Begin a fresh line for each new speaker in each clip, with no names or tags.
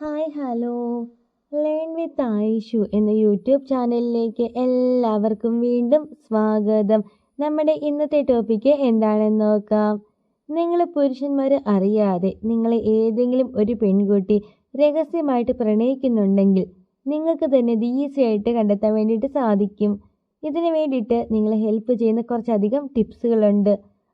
Hi hello learn with Ayishu എന്ന YouTube ചാനലിലേക്ക് എല്ലാവർക്കും വീണ്ടും സ്വാഗതം. നമ്മുടെ ഇന്നത്തെ ടോപ്പിക്ക് എന്താണെന്ന് നോക്കാം. നിങ്ങൾ പുരുഷന്മാർ അറിയാതെ നിങ്ങളെ ഏതെങ്കിലും ഒരു പെൺകുട്ടി രഹസ്യമായിട്ട് പ്രണയിക്കുന്നുണ്ടെങ്കിൽ നിങ്ങൾക്ക് തന്നെ ഇത് ഈസി ആയിട്ട് കണ്ടെത്താൻ വേണ്ടിയിട്ട് സാധിക്കും. ഇതിനു വേണ്ടിയിട്ട് നിങ്ങളെ ഹെൽപ്പ് ചെയ്യുന്ന കുറച്ചധികം ടിപ്സുകളുണ്ട്.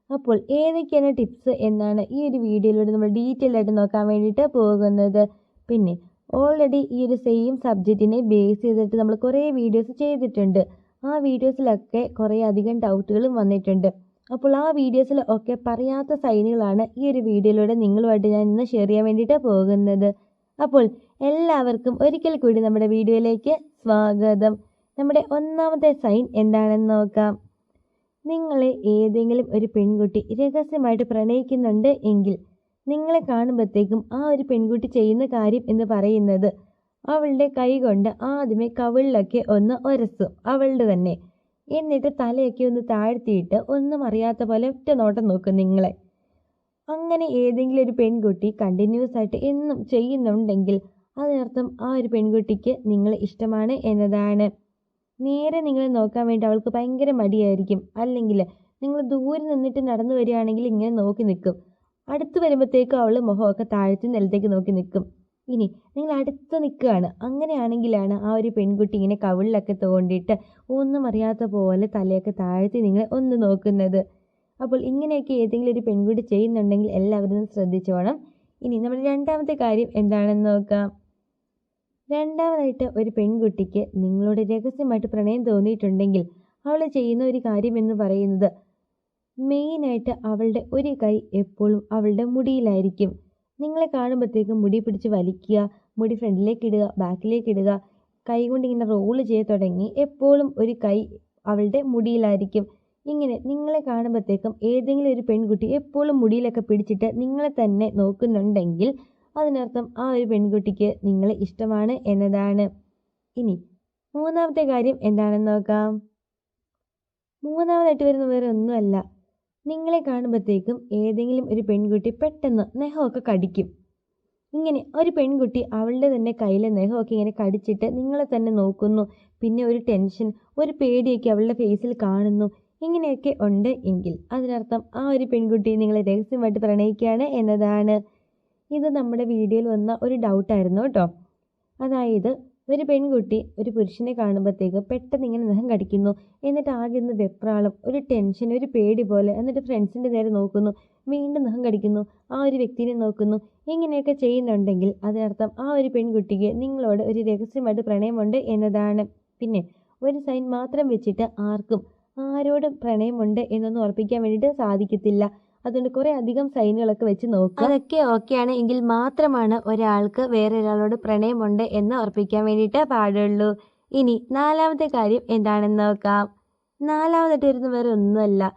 അപ്പോൾ ഏതൊക്കെയാണ് ടിപ്സ് എന്നാണ് ഈ ഒരു വീഡിയോയിലൂടെ നമ്മൾ ഡീറ്റെയിൽ ആയിട്ട് നോക്കാൻ വേണ്ടിയിട്ട് പോകുന്നത്. പിന്നെ ഓൾറെഡി ഈ ഒരു സെയിം സബ്ജക്റ്റിനെ ബേസ് ചെയ്തിട്ട് നമ്മൾ കുറേ വീഡിയോസ് ചെയ്തിട്ടുണ്ട്. ആ വീഡിയോസിലൊക്കെ കുറേ അധികം ഡൗട്ടുകളും വന്നിട്ടുണ്ട്. അപ്പോൾ ആ വീഡിയോസിൽ ഒക്കെ പറയാത്ത സൈനുകളാണ് ഈ ഒരു വീഡിയോയിലൂടെ നിങ്ങളുമായിട്ട് ഞാൻ ഇന്ന് ഷെയർ ചെയ്യാൻ വേണ്ടിയിട്ട് പോകുന്നത്. അപ്പോൾ എല്ലാവർക്കും ഒരിക്കൽ കൂടി നമ്മുടെ വീഡിയോയിലേക്ക് സ്വാഗതം. നമ്മുടെ ഒന്നാമത്തെ സൈൻ എന്താണെന്ന് നോക്കാം. നിങ്ങളെ ഏതെങ്കിലും ഒരു പെൺകുട്ടി രഹസ്യമായിട്ട് പ്രണയിക്കുന്നുണ്ട് എങ്കിൽ നിങ്ങളെ കാണുമ്പോഴത്തേക്കും ആ ഒരു പെൺകുട്ടി ചെയ്യുന്ന കാര്യം എന്ന് പറയുന്നത് അവളുടെ കൈ കൊണ്ട് ആദ്യമേ കവിളിലൊക്കെ ഒന്ന് ഒരസും, അവളുടെ തന്നെ. എന്നിട്ട് തലയൊക്കെ ഒന്ന് താഴ്ത്തിയിട്ട് ഒന്നും അറിയാത്ത പോലെ ഒറ്റ നോട്ടം നോക്കും നിങ്ങളെ. അങ്ങനെ ഏതെങ്കിലും ഒരു പെൺകുട്ടി കണ്ടിന്യൂസ് ആയിട്ട് എന്നും ചെയ്യുന്നുണ്ടെങ്കിൽ അതിനർത്ഥം ആ ഒരു പെൺകുട്ടിക്ക് നിങ്ങളെ ഇഷ്ടമാണ് എന്നതാണ്. നേരെ നിങ്ങളെ നോക്കാൻ വേണ്ടി അവൾക്ക് ഭയങ്കര മടിയായിരിക്കും. അല്ലെങ്കിൽ നിങ്ങൾ ദൂരെ നിന്നിട്ട് നടന്നു വരികയാണെങ്കിൽ ഇങ്ങനെ നോക്കി നിൽക്കും. അടുത്ത് വരുമ്പോഴത്തേക്കും അവൾ മുഖമൊക്കെ താഴ്ത്തി നിലത്തേക്ക് നോക്കി നിൽക്കും. ഇനി നിങ്ങൾ അടുത്ത് നിൽക്കുകയാണ്, അങ്ങനെയാണെങ്കിലാണ് ആ ഒരു പെൺകുട്ടി ഇങ്ങനെ കവിളിലൊക്കെ തോണ്ടിയിട്ട് ഒന്നും അറിയാത്ത പോലെ തലയൊക്കെ താഴ്ത്തി നിങ്ങളെ ഒന്ന് നോക്കുന്നത്. അപ്പോൾ ഇങ്ങനെയൊക്കെ ഏതെങ്കിലും ഒരു പെൺകുട്ടി ചെയ്യുന്നുണ്ടെങ്കിൽ എല്ലാവരും ശ്രദ്ധിച്ചോണം. ഇനി നമ്മുടെ രണ്ടാമത്തെ കാര്യം എന്താണെന്ന് നോക്കാം. രണ്ടാമതായിട്ട് ഒരു പെൺകുട്ടിക്ക് നിങ്ങളോട് രഹസ്യമായിട്ട് പ്രണയം തോന്നിയിട്ടുണ്ടെങ്കിൽ അവൾ ചെയ്യുന്ന ഒരു കാര്യം എന്ന് പറയുന്നത് മെയിനായിട്ട് അവളുടെ ഒരു കൈ എപ്പോഴും അവളുടെ മുടിയിലായിരിക്കും. നിങ്ങളെ കാണുമ്പോഴത്തേക്കും മുടി പിടിച്ച് വലിക്കുക, മുടി ഫ്രണ്ടിലേക്ക് ഇടുക, ബാക്കിലേക്ക് ഇടുക, കൈ കൊണ്ട് ഇങ്ങനെ റോള് ചെയ്ത് തുടങ്ങി എപ്പോഴും ഒരു കൈ അവളുടെ മുടിയിലായിരിക്കും. ഇങ്ങനെ നിങ്ങളെ കാണുമ്പോഴത്തേക്കും ഏതെങ്കിലും ഒരു പെൺകുട്ടി എപ്പോഴും മുടിയിലൊക്കെ പിടിച്ചിട്ട് നിങ്ങളെ തന്നെ നോക്കുന്നുണ്ടെങ്കിൽ അതിനർത്ഥം ആ ഒരു പെൺകുട്ടിക്ക് നിങ്ങളെ ഇഷ്ടമാണ് എന്നതാണ്. ഇനി മൂന്നാമത്തെ കാര്യം എന്താണെന്ന് നോക്കാം. മൂന്നാമതായിട്ട് വരുന്ന വേറെ ഒന്നുമല്ല, നിങ്ങളെ കാണുമ്പോഴത്തേക്കും ഏതെങ്കിലും ഒരു പെൺകുട്ടി പെട്ടെന്ന് നഖമൊക്കെ കടിക്കും. ഇങ്ങനെ ഒരു പെൺകുട്ടി അവളുടെ തന്നെ കയ്യിലെ നഖമൊക്കെ ഇങ്ങനെ കടിച്ചിട്ട് നിങ്ങളെ തന്നെ നോക്കുന്നു. പിന്നെ ഒരു ടെൻഷൻ, ഒരു പേടിയൊക്കെ അവളുടെ ഫേസിൽ കാണുന്നു. ഇങ്ങനെയൊക്കെ ഉണ്ട് എങ്കിൽ അതിനർത്ഥം ആ ഒരു പെൺകുട്ടി നിങ്ങളെ രഹസ്യമായിട്ട് പ്രണയിക്കുകയാണ് എന്നതാണ്. ഇത് നമ്മുടെ വീഡിയോയിൽ വന്ന ഒരു ഡൗട്ടായിരുന്നു കേട്ടോ. അതായത് ഒരു പെൺകുട്ടി ഒരു പുരുഷനെ കാണുമ്പോഴത്തേക്ക് പെട്ടെന്ന് ഇങ്ങനെ നഖം കടിക്കുന്നു, എന്നിട്ട് ആകെ ഒന്ന് വെപ്രാളം, ഒരു ടെൻഷൻ, ഒരു പേടി പോലെ, എന്നിട്ട് ഫ്രണ്ട്സിൻ്റെ നേരെ നോക്കുന്നു, വീണ്ടും നഖം കടിക്കുന്നു, ആ ഒരു വ്യക്തിനെ നോക്കുന്നു. ഇങ്ങനെയൊക്കെ ചെയ്യുന്നുണ്ടെങ്കിൽ അതിനർത്ഥം ആ ഒരു പെൺകുട്ടിക്ക് നിങ്ങളോട് ഒരു രഹസ്യമായിട്ട് പ്രണയമുണ്ട് എന്നതാണ്. പിന്നെ ഒരു സൈൻ മാത്രം വെച്ചിട്ട് ആരോടും പ്രണയമുണ്ട് എന്നൊന്നും ഉറപ്പിക്കാൻ വേണ്ടിയിട്ട് സാധിക്കത്തില്ല. അതുകൊണ്ട് കുറേ അധികം സൈനുകളൊക്കെ വെച്ച് നോക്കുക. അതൊക്കെ ഓക്കെയാണ് എങ്കിൽ മാത്രമാണ് ഒരാൾക്ക് വേറൊരാളോട് പ്രണയമുണ്ട് എന്ന് ഉറപ്പിക്കാൻ വേണ്ടിയിട്ട് പാടുള്ളൂ. ഇനി നാലാമത്തെ കാര്യം എന്താണെന്ന് നോക്കാം. നാലാമതായിട്ട് വരുന്ന വേറെ ഒന്നുമല്ല,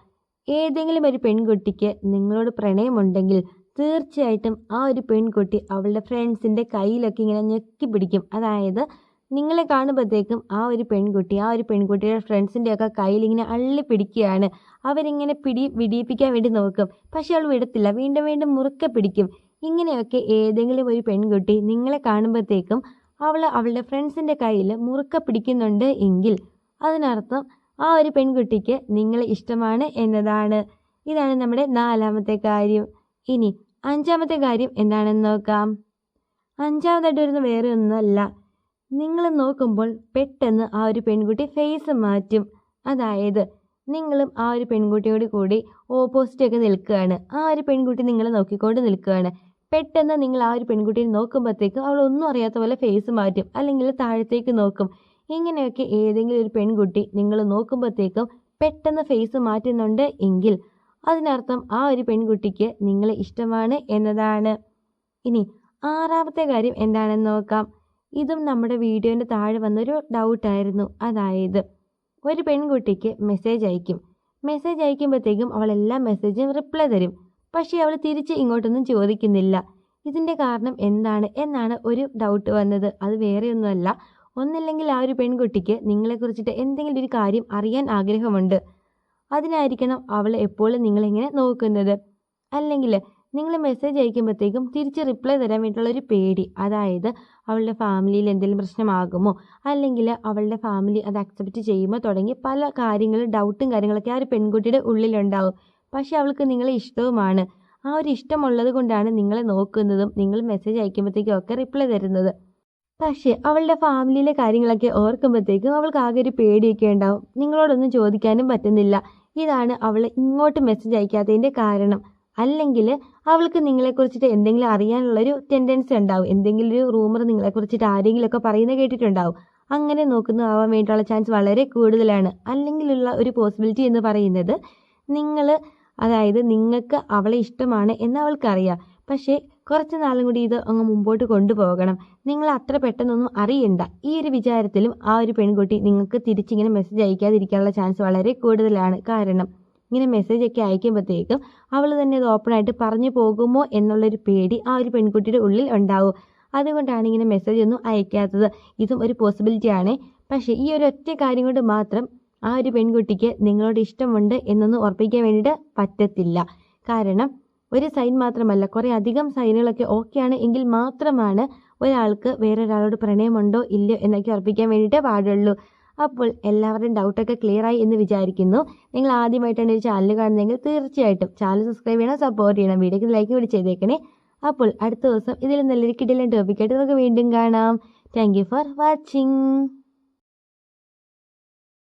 ഏതെങ്കിലും ഒരു പെൺകുട്ടിക്ക് നിങ്ങളോട് പ്രണയമുണ്ടെങ്കിൽ തീർച്ചയായിട്ടും ആ ഒരു പെൺകുട്ടി അവളുടെ ഫ്രണ്ട്സിൻ്റെ കയ്യിലൊക്കെ ഇങ്ങനെ ഞെക്കി പിടിക്കും. അതായത് നിങ്ങളെ കാണുമ്പോഴത്തേക്കും ആ ഒരു പെൺകുട്ടിയുടെ ഫ്രണ്ട്സിൻ്റെയൊക്കെ കയ്യിൽ ഇങ്ങനെ അള്ളി പിടിക്കുകയാണ്. അവരിങ്ങനെ വിടിയിപ്പിക്കാൻ വേണ്ടി നോക്കും, പക്ഷെ അവൾ വിടത്തില്ല, വീണ്ടും വീണ്ടും മുറുക്കെ പിടിക്കും. ഇങ്ങനെയൊക്കെ ഏതെങ്കിലും ഒരു പെൺകുട്ടി നിങ്ങളെ കാണുമ്പോഴത്തേക്കും അവളുടെ ഫ്രണ്ട്സിൻ്റെ കയ്യിൽ മുറുക്കെ പിടിക്കുന്നുണ്ട് എങ്കിൽ അതിനർത്ഥം ആ ഒരു പെൺകുട്ടിക്ക് നിങ്ങളെ ഇഷ്ടമാണ് എന്നതാണ്. ഇതാണ് നമ്മുടെ നാലാമത്തെ കാര്യം. ഇനി അഞ്ചാമത്തെ കാര്യം എന്താണെന്ന് നോക്കാം. അഞ്ചാമതായിട്ട് വരുന്ന വേറെ ഒന്നുമല്ല, നിങ്ങൾ നോക്കുമ്പോൾ പെട്ടെന്ന് ആ ഒരു പെൺകുട്ടി ഫേസ് മാറ്റും. അതായത് നിങ്ങളും ആ ഒരു പെൺകുട്ടിയോട് കൂടി ഓപ്പോസിറ്റൊക്കെ നിൽക്കുകയാണ്, ആ ഒരു പെൺകുട്ടി നിങ്ങളെ നോക്കിക്കൊണ്ട് നിൽക്കുകയാണ്. പെട്ടെന്ന് നിങ്ങൾ ആ ഒരു പെൺകുട്ടിയെ നോക്കുമ്പോഴത്തേക്കും അവൾ ഒന്നും അറിയാത്ത പോലെ ഫേസ് മാറ്റും, അല്ലെങ്കിൽ താഴത്തേക്ക് നോക്കും. ഇങ്ങനെയൊക്കെ ഏതെങ്കിലും ഒരു പെൺകുട്ടി നിങ്ങൾ നോക്കുമ്പോഴത്തേക്കും പെട്ടെന്ന് ഫേസ് മാറ്റുന്നുണ്ട് എങ്കിൽ അതിനർത്ഥം ആ ഒരു പെൺകുട്ടിക്ക് നിങ്ങളെ ഇഷ്ടമാണ് എന്നതാണ്. ഇനി ആറാമത്തെ കാര്യം എന്താണെന്ന് നോക്കാം. ഇതും നമ്മുടെ വീഡിയോൻ്റെ താഴെ വന്നൊരു ഡൗട്ടായിരുന്നു. അതായത് ഒരു പെൺകുട്ടിക്ക് മെസ്സേജ് അയക്കുമ്പോഴത്തേക്കും അവൾ എല്ലാ മെസ്സേജും റിപ്ലൈ തരും, പക്ഷേ അവൾ തിരിച്ച് ഇങ്ങോട്ടൊന്നും ചോദിക്കുന്നില്ല. ഇതിൻ്റെ കാരണം എന്താണ് എന്നാണ് ഒരു ഡൗട്ട് വന്നത്. അത് വേറെയൊന്നുമല്ല, ഒന്നില്ലെങ്കിൽ ആ ഒരു പെൺകുട്ടിക്ക് നിങ്ങളെക്കുറിച്ചിട്ട് എന്തെങ്കിലും ഒരു കാര്യം അറിയാൻ ആഗ്രഹമുണ്ട്, അതിനായിരിക്കണം അവൾ എപ്പോഴും നിങ്ങളിങ്ങനെ നോക്കുന്നത്. അല്ലെങ്കിൽ നിങ്ങൾ മെസ്സേജ് അയക്കുമ്പോഴത്തേക്കും തിരിച്ച് റിപ്ലൈ തരാൻ വേണ്ടിയിട്ടുള്ള ഒരു പേടി, അതായത് അവളുടെ ഫാമിലിയിൽ എന്തെങ്കിലും പ്രശ്നമാകുമോ, അല്ലെങ്കിൽ അവളുടെ ഫാമിലി അത് അക്സെപ്റ്റ് ചെയ്യുമോ തുടങ്ങി പല കാര്യങ്ങളും ഡൗട്ടും കാര്യങ്ങളൊക്കെ ആ ഒരു പെൺകുട്ടിയുടെ ഉള്ളിലുണ്ടാവും. പക്ഷെ അവൾക്ക് നിങ്ങളെ ഇഷ്ടവുമാണ്. ആ ഒരു ഇഷ്ടമുള്ളത് കൊണ്ടാണ് നിങ്ങളെ നോക്കുന്നതും നിങ്ങൾ മെസ്സേജ് അയക്കുമ്പോഴത്തേക്കും ഒക്കെ റിപ്ലൈ തരുന്നത്. പക്ഷേ അവളുടെ ഫാമിലിയിലെ കാര്യങ്ങളൊക്കെ ഓർക്കുമ്പോഴത്തേക്കും അവൾക്ക് ആകെ ഒരു പേടിയൊക്കെ ഉണ്ടാവും. നിങ്ങളോടൊന്നും ചോദിക്കാനും പറ്റുന്നില്ല. ഇതാണ് അവൾ ഇങ്ങോട്ട് മെസ്സേജ് അയക്കാത്തതിൻ്റെ കാരണം. അല്ലെങ്കിൽ അവൾക്ക് നിങ്ങളെക്കുറിച്ചിട്ട് എന്തെങ്കിലും അറിയാനുള്ളൊരു ടെൻഡൻസി ഉണ്ടാവും. എന്തെങ്കിലും ഒരു റൂമർ നിങ്ങളെക്കുറിച്ചിട്ട് ആരെങ്കിലുമൊക്കെ പറയുന്നത് കേട്ടിട്ടുണ്ടാവും. അങ്ങനെ നോക്കുന്നതാവാൻ വേണ്ടിയിട്ടുള്ള ചാൻസ് വളരെ കൂടുതലാണ്. അല്ലെങ്കിലുള്ള ഒരു പോസിബിലിറ്റി എന്ന് പറയുന്നത്, അതായത് നിങ്ങൾക്ക് അവളെ ഇഷ്ടമാണ് എന്ന് അവൾക്കറിയാം. പക്ഷേ കുറച്ച് നാളും കൂടി ഇത് അങ്ങ് മുമ്പോട്ട് കൊണ്ടുപോകണം. നിങ്ങൾ അത്ര പെട്ടെന്നൊന്നും അറിയണ്ട. ഈ ഒരു വിചാരത്തിലും ആ ഒരു പെൺകുട്ടി നിങ്ങൾക്ക് തിരിച്ചിങ്ങനെ മെസ്സേജ് അയക്കാതിരിക്കാനുള്ള ചാൻസ് വളരെ കൂടുതലാണ്. കാരണം ഇങ്ങനെ മെസ്സേജൊക്കെ അയക്കുമ്പോഴത്തേക്കും അവൾ തന്നെ അത് ഓപ്പണായിട്ട് പറഞ്ഞു പോകുമോ എന്നുള്ളൊരു പേടി ആ ഒരു പെൺകുട്ടിയുടെ ഉള്ളിൽ ഉണ്ടാവും. അതുകൊണ്ടാണ് ഇങ്ങനെ മെസ്സേജ് ഒന്നും അയക്കാത്തത്. ഇതും ഒരു പോസിബിലിറ്റിയാണ്. പക്ഷേ ഈ ഒരു ഒറ്റ കാര്യം കൊണ്ട് മാത്രം ആ ഒരു പെൺകുട്ടിക്ക് നിങ്ങളോട് ഇഷ്ടമുണ്ട് എന്നൊന്നും ഉറപ്പിക്കാൻ വേണ്ടിയിട്ട് പറ്റത്തില്ല. കാരണം ഒരു സൈൻ മാത്രമല്ല, കുറേ അധികം സൈനുകളൊക്കെ ഓക്കെയാണ് എങ്കിൽ മാത്രമാണ് ഒരാൾക്ക് വേറൊരാളോട് പ്രണയമുണ്ടോ ഇല്ലയോ എന്നൊക്കെ ഉറപ്പിക്കാൻ വേണ്ടിയിട്ട് പാടുള്ളൂ. അപ്പോൾ എല്ലാവരുടെയും ഡൗട്ടൊക്കെ ക്ലിയറായി എന്ന് വിചാരിക്കുന്നു. നിങ്ങൾ ആദ്യമായിട്ടാണ് ഈ ചാനൽ കാണുന്നതെങ്കിൽ തീർച്ചയായിട്ടും ചാനൽ സബ്സ്ക്രൈബ് ചെയ്യണം, സപ്പോർട്ട് ചെയ്യണം, വീഡിയോക്ക് ലൈക്ക് കൂടി ചെയ്തേക്കണേ. അപ്പോൾ അടുത്ത ദിവസം ഇതിൽ നല്ലൊരു കിടിലൻ ടോപ്പിക്കായിട്ട് നമുക്ക് വീണ്ടും കാണാം. Thank you for watching.